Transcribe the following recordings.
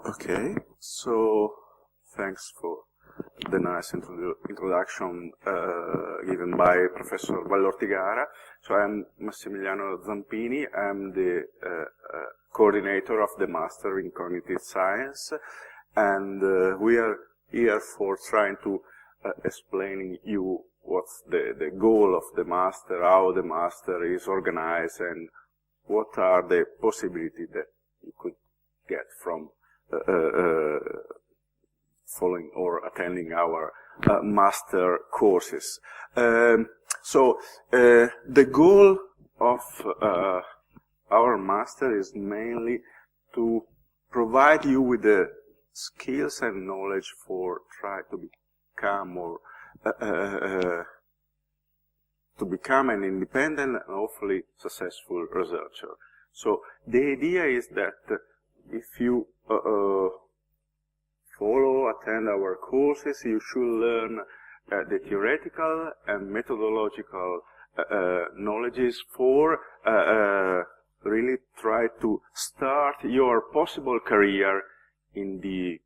Okay, so thanks for the nice introduction given by Professor Vallortigara. So I'm Massimiliano Zampini. I'm the coordinator of the Master in Cognitive Science, and we are here for trying to explain you what's the goal of the Master, how the Master is organized, and what are the possibilities that you could get from following or attending our master courses. So the goal of our master is mainly to provide you with the skills and knowledge for try to become or to become an independent and hopefully successful researcher. So the idea is that if you attend our courses, you should learn the theoretical and methodological knowledges for really try to start your possible career in the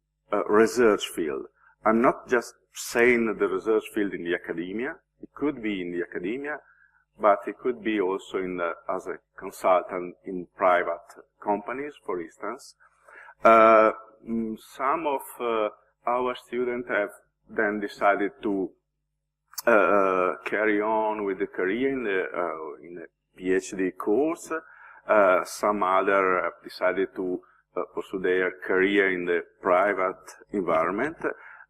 research field. I'm not just saying the research field in the academia. It could be in the academia, but it could be also in as a consultant in private companies, for instance. Some of our students have then decided to carry on with the career in the PhD course. Some other have decided to pursue their career in the private environment.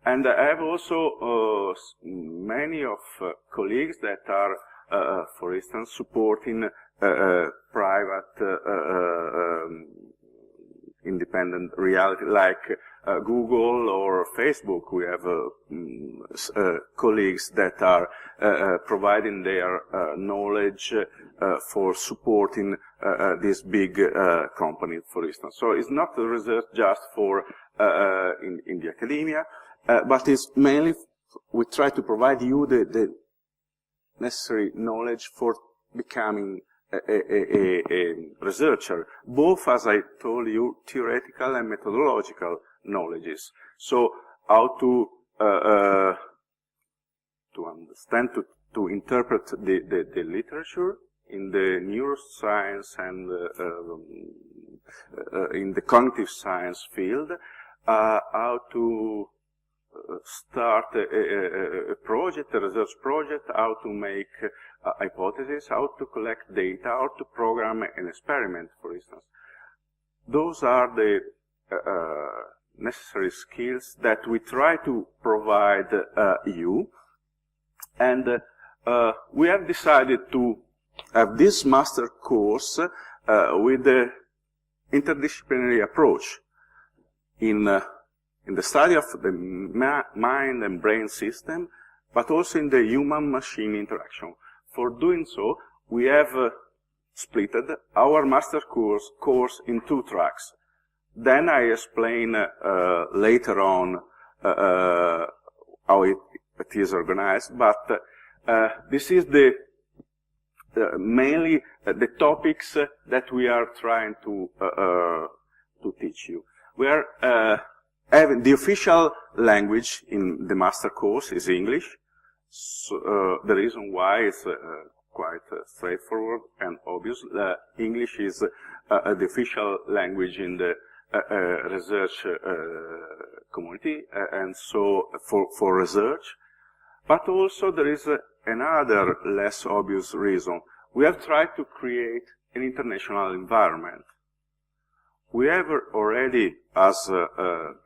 And I have also many of colleagues that are, for instance, supporting private independent reality like Google or Facebook. We have colleagues that are providing their knowledge for supporting this big company, for instance. So it's not a research just for in the academia, but it's mainly we try to provide you the necessary knowledge for becoming a researcher, both, as I told you, theoretical and methodological knowledges. So how to understand, to interpret the literature in the neuroscience and in the cognitive science field, how to start a project, a research project, how to make a hypothesis, how to collect data, how to program an experiment, for instance. Those are the necessary skills that we try to provide you. And we have decided to have this master course with the interdisciplinary approach in the study of the mind and brain system, but also in the human-machine interaction. For doing so, we have splitted our master course in 2 tracks. Then I explain later on how it is organized, but this is mainly the topics that we are trying to teach you. We are having the official language in the master course is English. So, the reason why is quite straightforward and obvious. English is the official language in the research community, and so for research. But also there is another less obvious reason. We have tried to create an international environment. We have already, as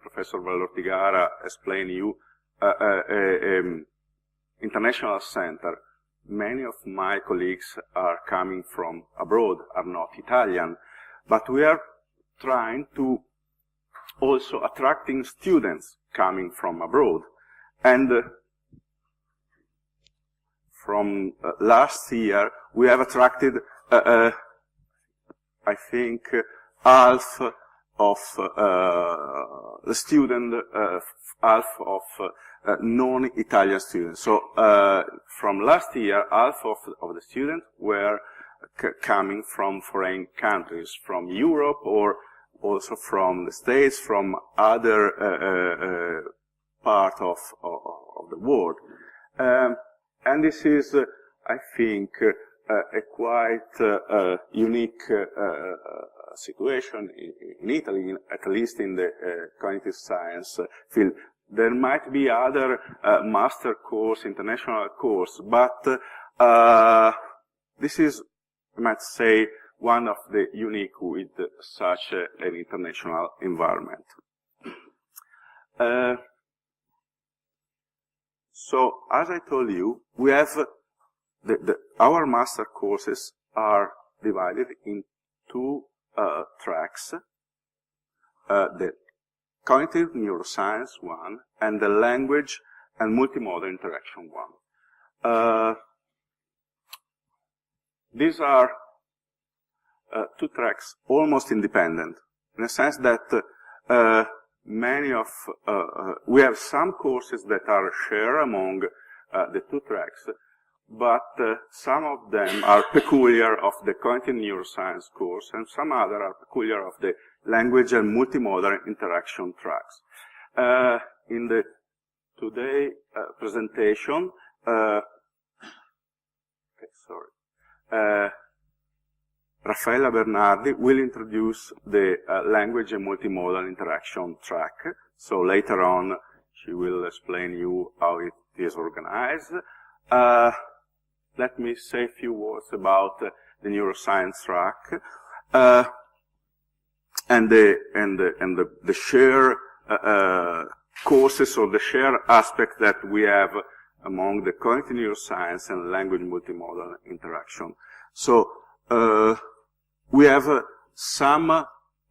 Professor Vallortigara explained you, international center. Many of my colleagues are coming from abroad, are not Italian, but we are trying to also attracting students coming from abroad. And from last year, we have attracted, I think, half of the student, half of non-Italian students. So from last year, half of the students were coming from foreign countries, from Europe or also from the States, from other part of the world. And this is, I think, a quite unique situation in Italy, at least in the cognitive science field. There might be other master course, international course, but this is, I might say, one of the unique with such an international environment. So, as I told you, we have our master courses are divided in two tracks, the cognitive neuroscience one and the language and multimodal interaction one. These are two tracks almost independent, in a sense that we have some courses that are shared among the two tracks, but some of them are peculiar of the cognitive neuroscience course, and some other are peculiar of the language and multimodal interaction tracks. In the today presentation, Raffaella Bernardi will introduce the language and multimodal interaction track. So later on, she will explain you how it is organized. Let me say a few words about the neuroscience track and the share courses or the share aspect that we have among the cognitive neuroscience and language multimodal interaction. So we have some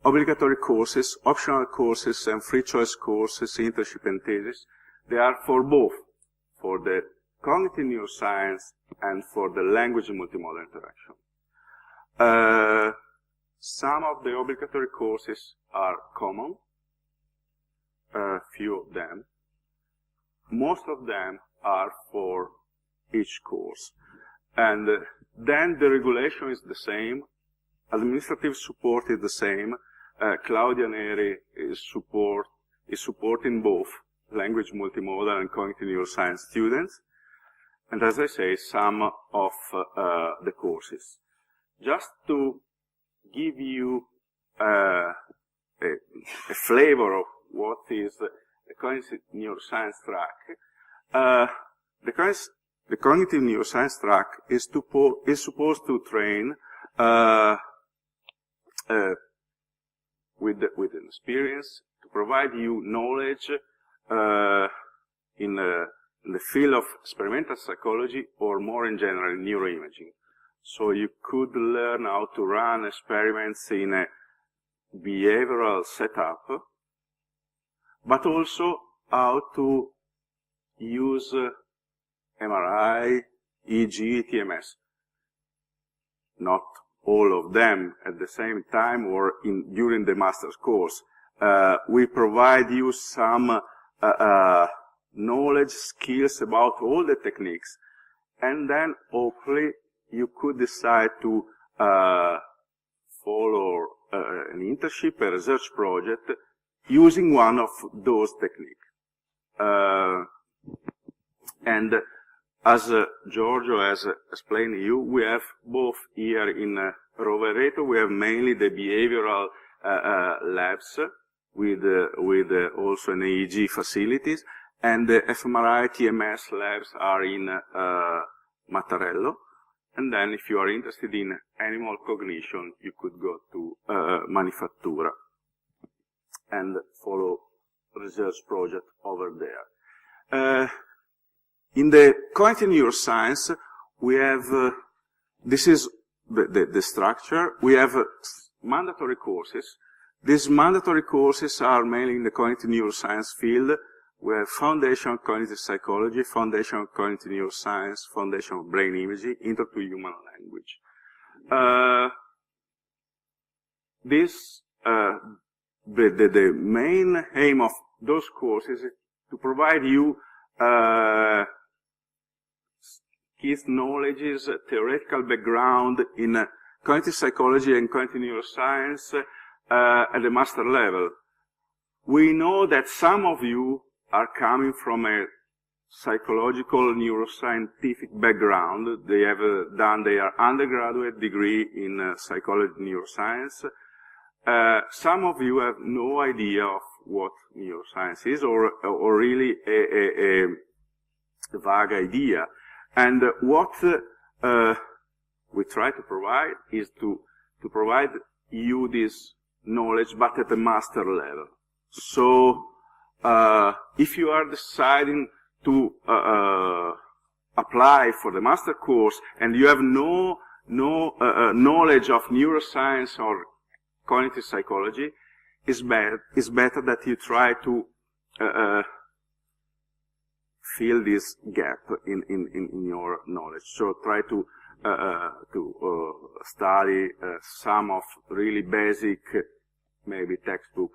obligatory courses, optional courses, and free choice courses, internship and thesis. They are for both, for the cognitive neuroscience and for the language and multimodal interaction. Some of the obligatory courses are common, few of them. Most of them are for each course. And then the regulation is the same, administrative support is the same. Claudia Neri is supporting both language multimodal and cognitive neuroscience students. And as I say, some of the courses. Just to give you a flavor of what is the cognitive neuroscience track, the cognitive neuroscience track is supposed to train with an experience, to provide you knowledge in the field of experimental psychology, or more in general, neuroimaging. So you could learn how to run experiments in a behavioral setup, but also how to use MRI, EEG, TMS. Not all of them at the same time or during the master's course. We provide you some knowledge, skills about all the techniques, and then hopefully you could decide to follow an internship, a research project, using one of those techniques. And as Giorgio has explained to you, we have both here in Rovereto, we have mainly the behavioral labs with also an EEG facilities, and the fMRI TMS labs are in Mattarello. And then if you are interested in animal cognition, you could go to Manifattura and follow research project over there. In the cognitive neuroscience, we have, this is the structure. We have mandatory courses. These mandatory courses are mainly in the cognitive neuroscience field. We have Foundation of Cognitive Psychology, Foundation of Cognitive Neuroscience, Foundation of Brain Imaging, Intro to Human Language. The main aim of those courses is to provide you his knowledge, theoretical background in cognitive psychology and cognitive neuroscience, at the master level. We know that some of you are coming from a psychological neuroscientific background. They have done their undergraduate degree in psychology and neuroscience. Some of you have no idea of what neuroscience is, or really a vague idea. And what we try to provide is to provide you this knowledge, but at the master level. So, if you are deciding to apply for the master course and you have no knowledge of neuroscience or cognitive psychology, it's better that you try to fill this gap in your knowledge. So try to study some of really basic, maybe textbook.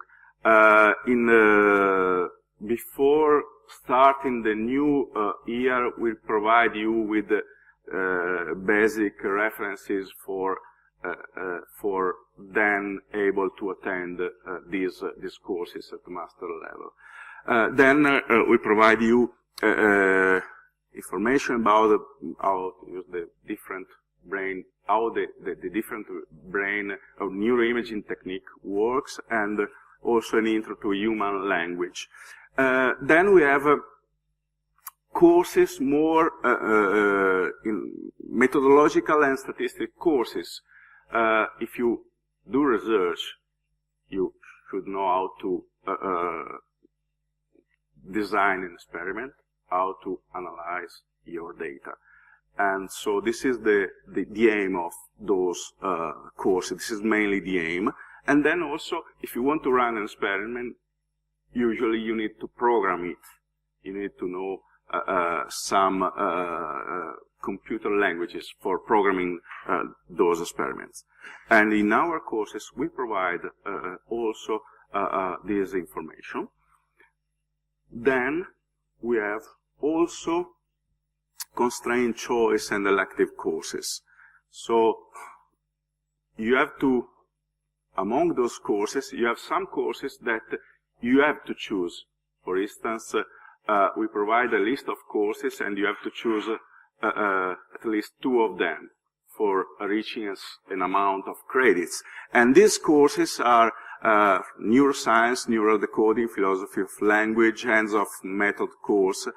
Before starting the new year, we'll provide you with basic references for then able to attend these courses at the master level. Then we provide you information about how to use the different brain, how the different brain or neuroimaging technique works, and also an intro to human language. Then we have courses more in methodological and statistical courses. If you do research, you should know how to design an experiment, how to analyze your data. And so this is the aim of those courses. This is mainly the aim. And then also, if you want to run an experiment, usually you need to program it. You need to know some computer languages for programming those experiments. And in our courses, we provide also this information. Then we have also constrained choice and elective courses. So you have to, among those courses, you have some courses that you have to choose. For instance, we provide a list of courses and you have to choose at least 2 of them for reaching an amount of credits. And these courses are neuroscience, neural decoding, philosophy of language, hands-off method course.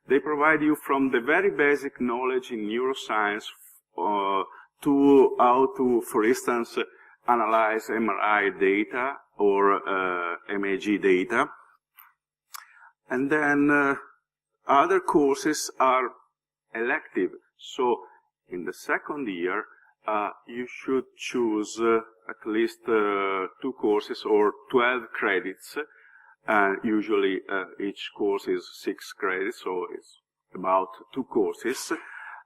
They provide you from the very basic knowledge in neuroscience to how to, for instance, analyze MRI data or MAG data. And then other courses are elective. So in the second year, you should choose at least 2 courses or 12 credits. Usually each course is 6 credits, so it's about 2 courses.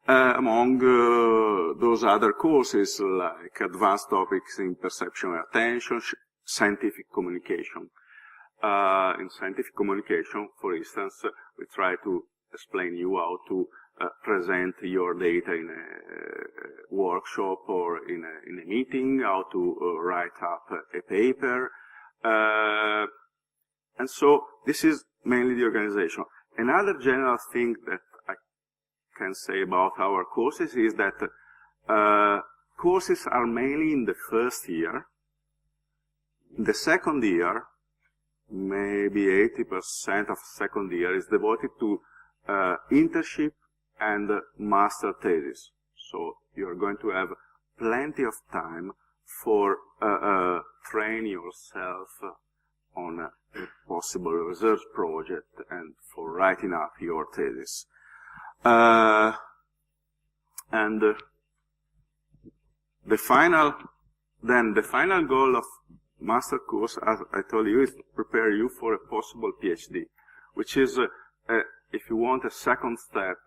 Among those other courses, like advanced topics in perception and attention, scientific communication. In scientific communication, for instance, we try to explain you how to present your data in a workshop or in a meeting, how to write up a paper. And so this is mainly the organization. Another general thing that I can say about our courses is that courses are mainly in the first year. In the second year, maybe 80% of second year is devoted to internship and master thesis. So you're going to have plenty of time for train yourself on a possible research project and for writing up your thesis. And the final goal of master course, as I told you, is to prepare you for a possible PhD, which is, if you want, a second step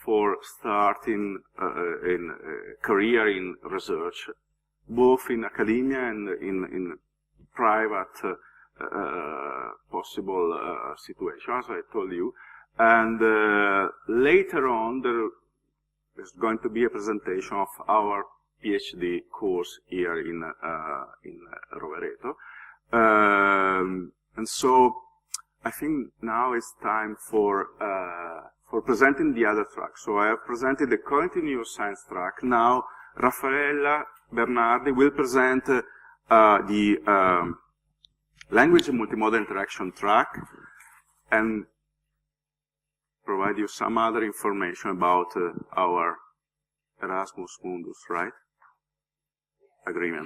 for starting in a career in research, both in academia and in private possible situations, as I told you. And later on, there is going to be a presentation of our PhD course here in Rovereto. And so I think now it's time for presenting the other track. So I have presented the cognitive neuroscience track. Now Raffaella Bernardi will present the language and multimodal interaction track and provide you some other information about our Erasmus Mundus, right? Agreement.